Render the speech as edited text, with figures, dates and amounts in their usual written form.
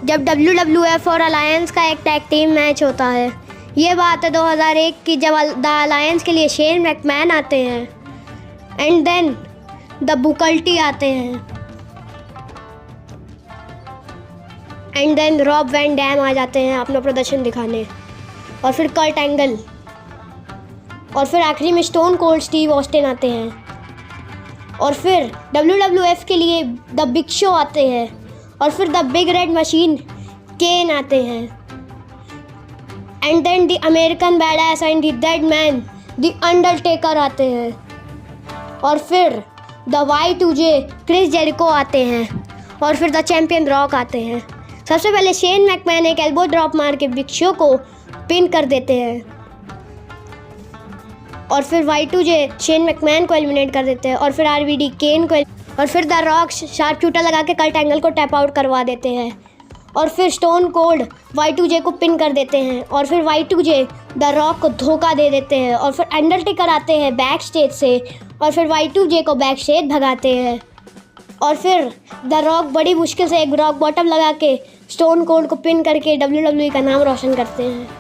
जब WWF और alliance का एक टैग टीम मैच होता है। ये बात है 2001 की, जब द अलायंस के लिए शेन मैकमैन आते हैं and then the Booker T आते हैं and then Rob Van Dam आ जाते हैं अपना प्रदर्शन दिखाने, और फिर कर्ट एंगल, और फिर आखिरी में स्टोन कोल्ड स्टीव ऑस्टिन आते हैं, और फिर WWF के लिए द बिग शो आते हैं, और फिर the big red machine Kane आते हैं, and then the American badass and the dead man the Undertaker आते हैं, और फिर द Y2J क्रिस जेरिको आते हैं, और फिर द चैंपियन रॉक आते हैं। सबसे पहले शेन मैकमैन एक एल्बो ड्रॉप मार के बिग शो को पिन कर देते हैं, और फिर Y2J शेन मैकमैन को एलिमिनेट कर देते हैं, और फिर RVD केन को, और फिर द रॉक शार्प शूटर लगा के कर्ट एंगल को टैप आउट करवा देते हैं, और फिर स्टोन कोल्ड Y2J को पिन कर देते हैं, और फिर Y2J द रॉक को धोखा दे देते हैं, और फिर अंडरटेकर आते हैं बैक स्टेज से, और फिर Y2J को बैक स्टेज भगाते हैं, और फिर द रॉक बड़ी मुश्किल से एक रॉक बॉटम लगा के स्टोन कोल्ड को पिन करके WWE का नाम रोशन करते हैं।